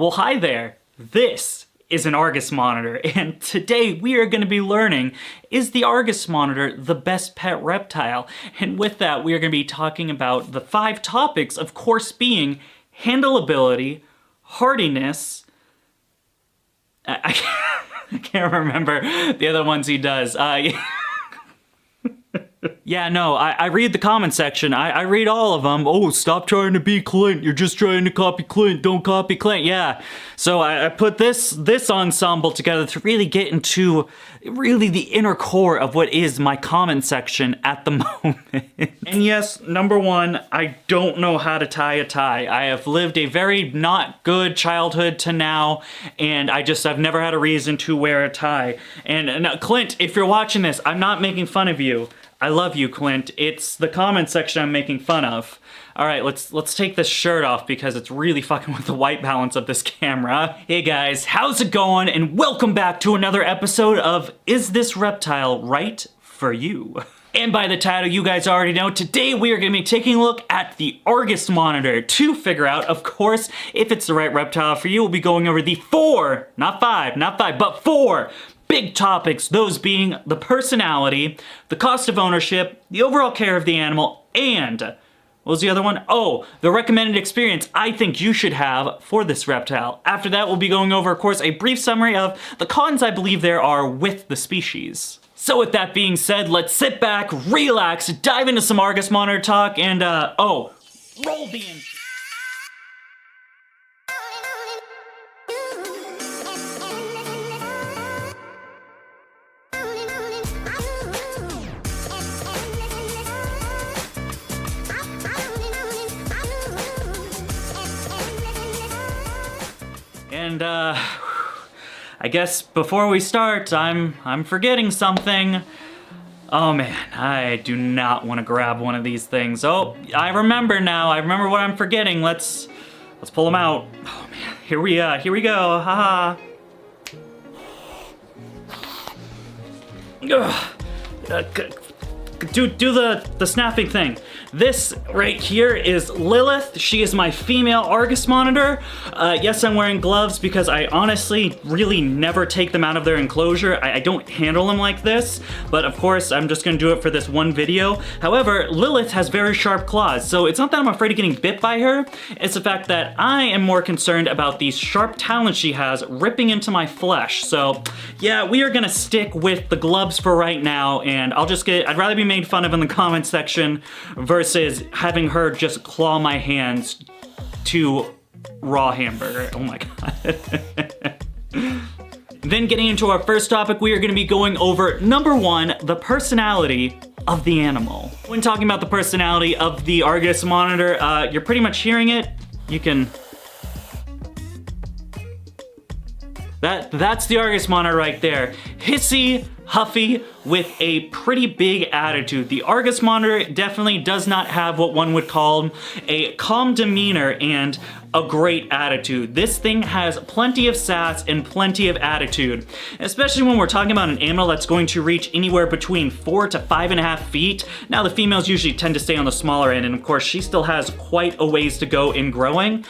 Well, hi there. This is an Argus monitor, and today we are going to be learning, is the Argus monitor the best pet reptile? And with that, we are going to be talking about the 5 topics, of course, being handleability, hardiness, I can't remember the other ones he does. Yeah, no, I read the comment section. I read all of them. Oh, stop trying to be Clint. You're just trying to copy Clint. Don't copy Clint. Yeah. So I put this ensemble together to really get into really the inner core of what is my comment section at the moment. And yes, number 1, I don't know how to tie a tie. I have lived a very not good childhood to now, and I've never had a reason to wear a tie. And Clint, if you're watching this, I'm not making fun of you. I love you, Clint. It's the comment section I'm making fun of. All right, let's take this shirt off because it's really fucking with the white balance of this camera. Hey guys, how's it going? And welcome back to another episode of Is This Reptile Right For You? And by the title, you guys already know, today we are going to be taking a look at the Argus monitor to figure out, of course, if it's the right reptile for you. We'll be going over the 4, not 5, but 4 big topics, those being the personality, the cost of ownership, the overall care of the animal, and what was the other one? Oh, the recommended experience I think you should have for this reptile. After that, we'll be going over, of course, a brief summary of the cons I believe there are with the species. So with that being said, let's sit back, relax, dive into some Argus monitor talk, and roll the intro. And I guess before we start, I'm forgetting something. Oh man, I do not want to grab one of these things. Oh, I remember now. I remember what I'm forgetting. Let's pull them out. Oh man, here we go. Haha. Do the snapping thing. This right here is Lilith. She is my female Argus monitor. Yes, I'm wearing gloves because I honestly really never take them out of their enclosure. I don't handle them like this, but of course I'm just gonna do it for this one video. However, Lilith has very sharp claws, so it's not that I'm afraid of getting bit by her. It's the fact that I am more concerned about these sharp talons she has ripping into my flesh. So yeah, we are gonna stick with the gloves for right now, and I'd rather be made fun of in the comment section versus having her just claw my hands to raw hamburger. Oh my god. Then getting into our first topic, we are going to be going over number 1, the personality of the animal. When talking about the personality of the Argus monitor, you're pretty much hearing it. You can... That's the Argus monitor right there. Hissy, huffy, with a pretty big attitude. The Argus monitor definitely does not have what one would call a calm demeanor and a great attitude. This thing has plenty of sass and plenty of attitude, especially when we're talking about an animal that's going to reach anywhere between 4 to 5.5 feet. Now the females usually tend to stay on the smaller end, and of course she still has quite a ways to go in growing.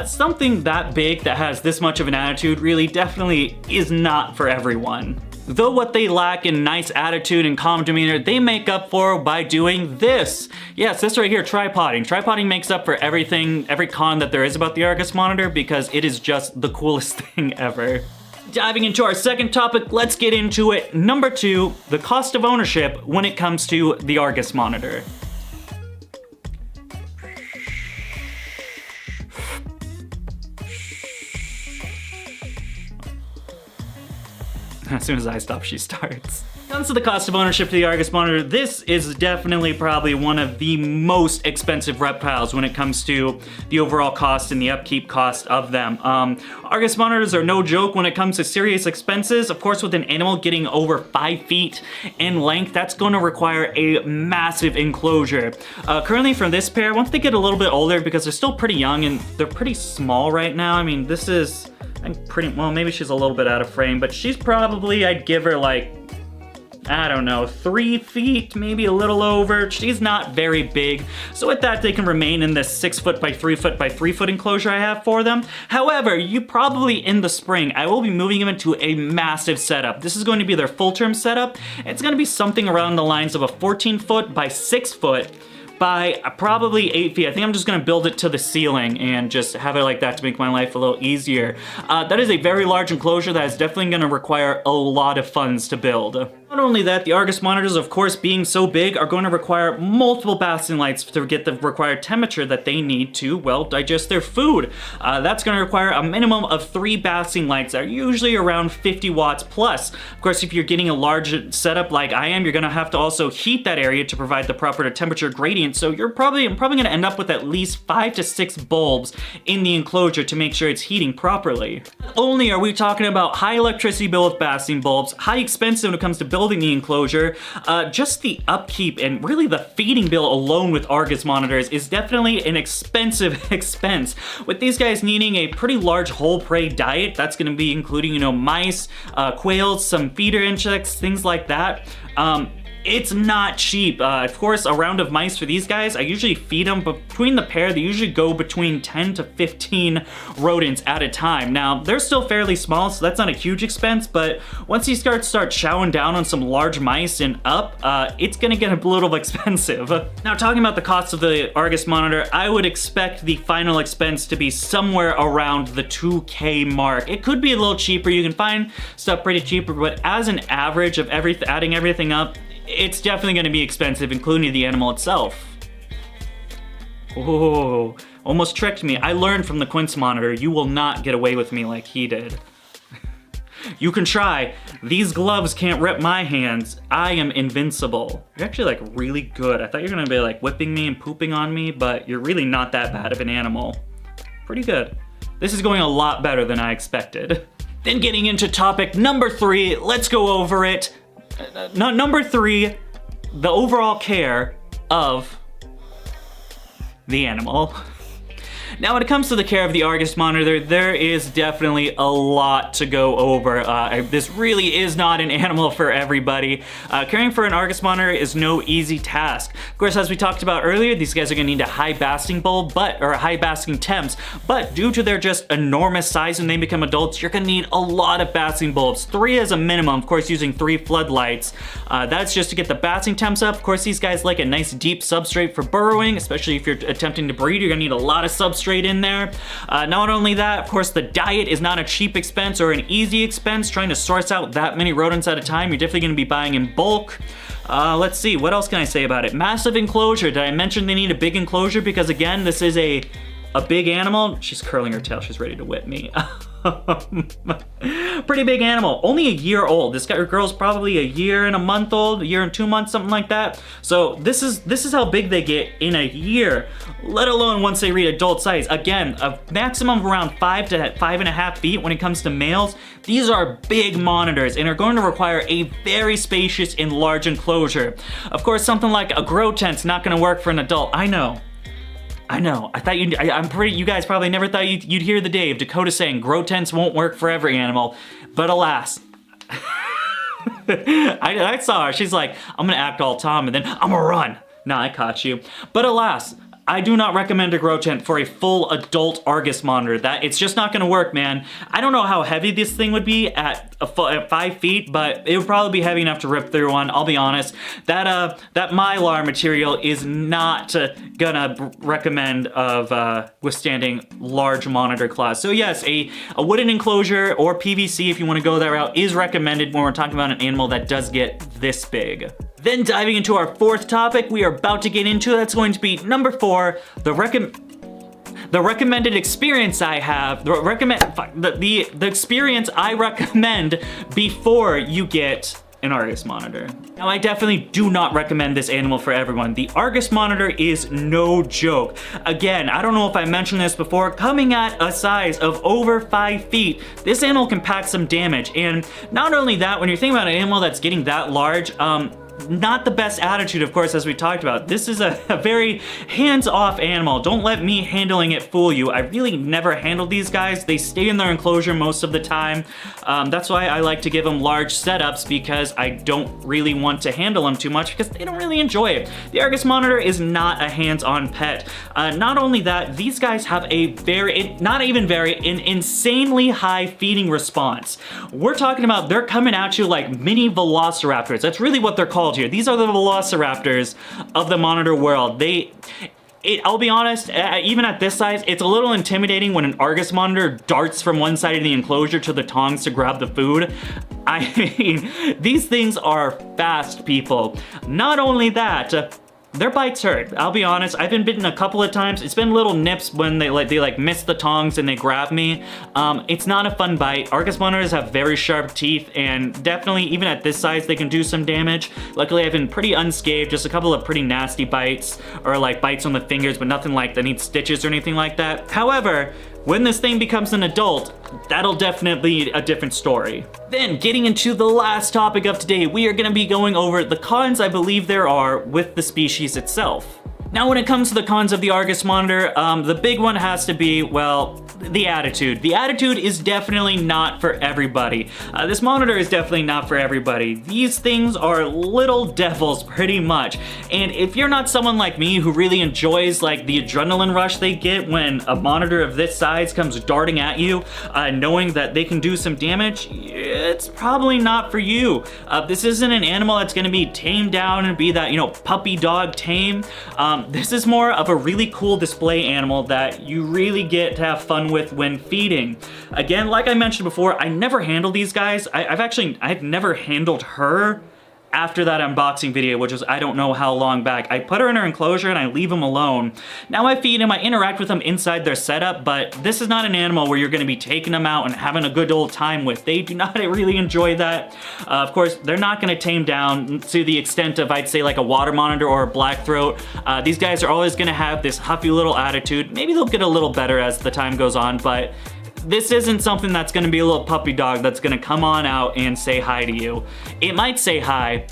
Something that big that has this much of an attitude really definitely is not for everyone. Though what they lack in nice attitude and calm demeanor, they make up for by doing this. Yes, this right here, tripoding. Tripoding makes up for everything, every con that there is about the Argus monitor, because it is just the coolest thing ever. Diving into our second topic, let's get into it. Number 2, the cost of ownership when it comes to the Argus monitor. As soon as I stop, she starts. When it comes to the cost of ownership to the Argus monitor, this is definitely probably one of the most expensive reptiles when it comes to the overall cost and the upkeep cost of them. Argus monitors are no joke when it comes to serious expenses. Of course, with an animal getting over 5 feet in length, that's going to require a massive enclosure. Currently for this pair, once they get a little bit older, because they're still pretty young and they're pretty small right now, I mean, this is... I'm pretty, well, maybe she's a little bit out of frame, but she's probably, I'd give her like I don't know, 3 feet, maybe a little over. She's not very big. So with that, they can remain in this 6 foot by 3 foot by 3 foot enclosure I have for them. However, you probably in the spring, I will be moving them into a massive setup. This is going to be their full-term setup. It's going to be something around the lines of a 14 foot by 6 foot by probably 8 feet. I think I'm just gonna build it to the ceiling and just have it like that to make my life a little easier. That is a very large enclosure that is definitely gonna require a lot of funds to build. Not only that, the Argus monitors, of course, being so big, are going to require multiple basking lights to get the required temperature that they need to, well, digest their food. That's going to require a minimum of 3 basking lights that are usually around 50 watts plus. Of course, if you're getting a large setup like I am, you're going to have to also heat that area to provide the proper temperature gradient, so I'm probably going to end up with at least 5 to 6 bulbs in the enclosure to make sure it's heating properly. Not only are we talking about high electricity bill with basking bulbs, high expensive when it comes to building the enclosure, just the upkeep and really the feeding bill alone with Argus monitors is definitely an expensive expense. With these guys needing a pretty large whole prey diet, that's going to be including, you know, mice, quails, some feeder insects, things like that. It's not cheap. Of course, a round of mice for these guys, I usually feed them, but between the pair, they usually go between 10 to 15 rodents at a time. Now, they're still fairly small, so that's not a huge expense, but once you start chowing down on some large mice and up, it's gonna get a little expensive. Now, talking about the cost of the Argus monitor, I would expect the final expense to be somewhere around the 2K mark. It could be a little cheaper. You can find stuff pretty cheaper, but as an average of adding everything up, it's definitely going to be expensive, including the animal itself. Oh, almost tricked me. I learned from the Quince monitor, you will not get away with me like he did. You can try. These gloves can't rip my hands. I am invincible. You're actually like really good. I thought you were going to be like whipping me and pooping on me, but you're really not that bad of an animal. Pretty good. This is going a lot better than I expected. Then getting into topic number 3, let's go over it. Number 3, the overall care of the animal. Now, when it comes to the care of the Argus monitor, there is definitely a lot to go over. This really is not an animal for everybody. Caring for an Argus monitor is no easy task. Of course, as we talked about earlier, these guys are gonna need a high basking bulb, or high basking temps, but due to their just enormous size when they become adults, you're gonna need a lot of basking bulbs. 3 as a minimum, of course, using 3 floodlights. That's just to get the basking temps up. Of course, these guys like a nice deep substrate for burrowing, especially if you're attempting to breed, you're gonna need a lot of substrate in there. Not only that, of course, the diet is not a cheap expense or an easy expense. Trying to source out that many rodents at a time, you're definitely going to be buying in bulk. Let's see, what else can I say about it? Massive enclosure. Did I mention they need a big enclosure? Because again, this is a big animal. She's curling her tail. She's ready to whip me. Pretty big animal. Only a year old. This girl's probably a year and a month old, a year and 2 months, something like that. So this is how big they get in a year, let alone once they reach adult size. Again, a maximum of around 5 to 5.5 feet when it comes to males. These are big monitors and are going to require a very spacious and large enclosure. Of course, something like a grow tent's not going to work for an adult. I know. I thought you guys probably never thought you'd hear the day of Dakota saying grow tents won't work for every animal, but alas. I saw her. She's like, I'm gonna act all Tom and then I'm gonna run. Nah, I caught you. But alas, I do not recommend a grow tent for a full adult Argus monitor. It's just not gonna work, man. I don't know how heavy this thing would be at 5 feet, but it would probably be heavy enough to rip through one, I'll be honest. That Mylar material is not gonna recommend of withstanding large monitor claws. So yes, a wooden enclosure or PVC, if you wanna go that route, is recommended when we're talking about an animal that does get this big. Then diving into our 4th topic we are about to get into, that's going to be number 4, the recommended experience I have, the experience I recommend before you get an Argus monitor. Now, I definitely do not recommend this animal for everyone. The Argus monitor is no joke. Again, I don't know if I mentioned this before, coming at a size of over 5 feet, this animal can pack some damage. And not only that, when you're thinking about an animal that's getting that large, not the best attitude, of course, as we talked about. This is a very hands-off animal. Don't let me handling it fool you. I really never handle these guys. They stay in their enclosure most of the time. That's why I like to give them large setups, because I don't really want to handle them too much because they don't really enjoy it. The Argus monitor is not a hands-on pet. Not only that, these guys have a an insanely high feeding response. We're talking about they're coming at you like mini velociraptors. That's really what they're called here. These are the velociraptors of the monitor world. I'll be honest, even at this size, it's a little intimidating when an Argus monitor darts from one side of the enclosure to the tongs to grab the food. I mean, these things are fast, people. Not only that, their bites hurt. I'll be honest, I've been bitten a couple of times. It's been little nips when they miss the tongs and they grab me. It's not a fun bite. Argus monitors have very sharp teeth, and definitely, even at this size, they can do some damage. Luckily, I've been pretty unscathed, just a couple of pretty nasty bites, or like bites on the fingers, but nothing like that needs stitches or anything like that. However, when this thing becomes an adult, that'll definitely be a different story. Then, getting into the last topic of today, we are gonna be going over the cons I believe there are with the species itself. Now, when it comes to the cons of the Argus monitor, the big one has to be, well, the attitude. The attitude is definitely not for everybody. This monitor is definitely not for everybody. These things are little devils, pretty much. And if you're not someone like me who really enjoys like the adrenaline rush they get when a monitor of this size comes darting at you, knowing that they can do some damage, it's probably not for you. This isn't an animal that's gonna be tamed down and be that, puppy dog tame. This is more of a really cool display animal that you really get to have fun with when feeding. Again, like I mentioned before, I never handle these guys. I've never handled her after that unboxing video, which was I don't know how long back. I put her in her enclosure and I leave them alone. Now I feed them, I interact with them inside their setup, but this is not an animal where you're gonna be taking them out and having a good old time with. They do not really enjoy that. Of course, they're not gonna tame down to the extent of, I'd say, like a water monitor or a black throat. These guys are always gonna have this huffy little attitude. Maybe they'll get a little better as the time goes on, but this isn't something that's gonna be a little puppy dog that's gonna come on out and say hi to you. It might say hi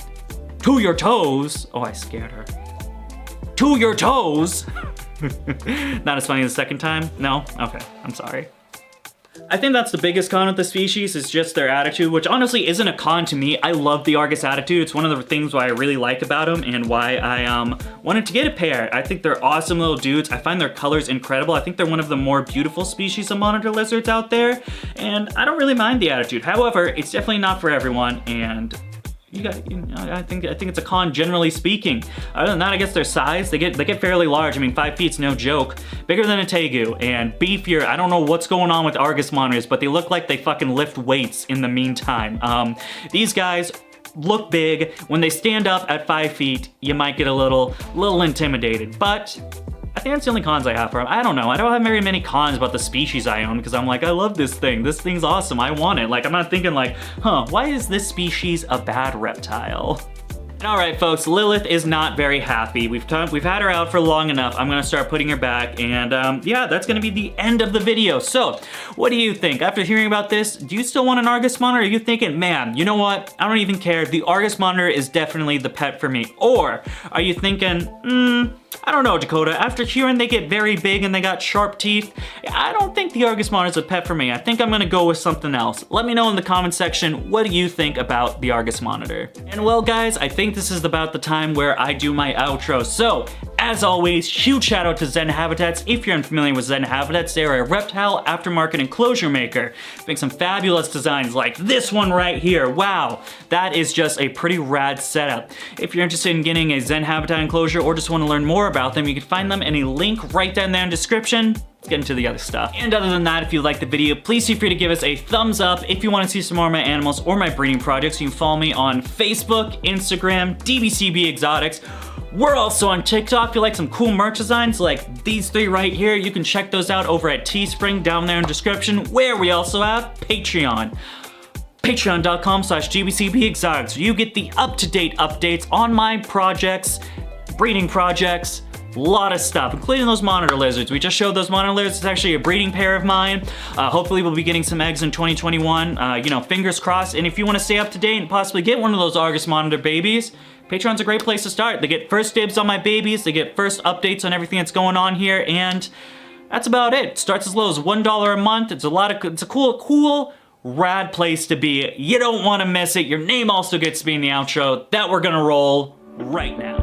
to your toes. Oh, I scared her. To your toes. Not as funny the second time? No? Okay, I'm sorry. I think that's the biggest con of the species, is just their attitude, which honestly isn't a con to me. I love the Argus attitude. It's one of the things why I really like about them and why I wanted to get a pair. I think they're awesome little dudes. I find their colors incredible. I think they're one of the more beautiful species of monitor lizards out there, and I don't really mind the attitude. However, it's definitely not for everyone, and I think it's a con generally speaking. Other than that, I guess their size, they get fairly large. I mean, 5 feet's no joke. Bigger than a tegu and beefier. I don't know what's going on with Argus monitors, but they look like they fucking lift weights in the meantime. These guys look big. When they stand up at 5 feet, you might get a little intimidated, but I think that's the only cons I have for them. I don't know. I don't have very many cons about the species I own because I'm like, I love this thing. This thing's awesome. I want it. Like, I'm not thinking like, why is this species a bad reptile? All right, folks, Lilith is not very happy. We've had her out for long enough. I'm gonna start putting her back, and yeah, that's gonna be the end of the video. So, what do you think? After hearing about this, do you still want an Argus monitor? Are you thinking, man, you know what? I don't even care. The Argus monitor is definitely the pet for me. Or are you thinking, I don't know, Dakota. After hearing they get very big and they got sharp teeth, I don't think the Argus monitor is a pet for me. I think I'm gonna go with something else. Let me know in the comment section, what do you think about the Argus monitor? And well, guys, I think this is about the time where I do my outro. So, as always, huge shout out to Zen Habitats. If you're unfamiliar with Zen Habitats, they're a reptile aftermarket enclosure maker. Make some fabulous designs like this one right here. Wow, that is just a pretty rad setup. If you're interested in getting a Zen Habitat enclosure or just want to learn more about them, you can find them in a link right down there in the description. Let's get into the other stuff. And other than that, if you liked the video, please feel free to give us a thumbs up. If you want to see some more of my animals or my breeding projects, you can follow me on Facebook, Instagram, DBCB Exotics. We're also on TikTok. If you like some cool merch designs like these 3 right here, you can check those out over at Teespring down there in the description, where we also have Patreon. Patreon.com/GBCBExotics, where you get the up-to-date updates on my projects, breeding projects, a lot of stuff, including those monitor lizards. We just showed those monitor lizards. It's actually a breeding pair of mine. Hopefully we'll be getting some eggs in 2021. You know, fingers crossed. And if you want to stay up to date and possibly get one of those Argus monitor babies, Patreon's a great place to start. They get first dibs on my babies, they get first updates on everything that's going on here, and that's about it. It starts as low as $1 a month. It's a cool, rad place to be. You don't want to miss it. Your name also gets to be in the outro that we're gonna roll right now.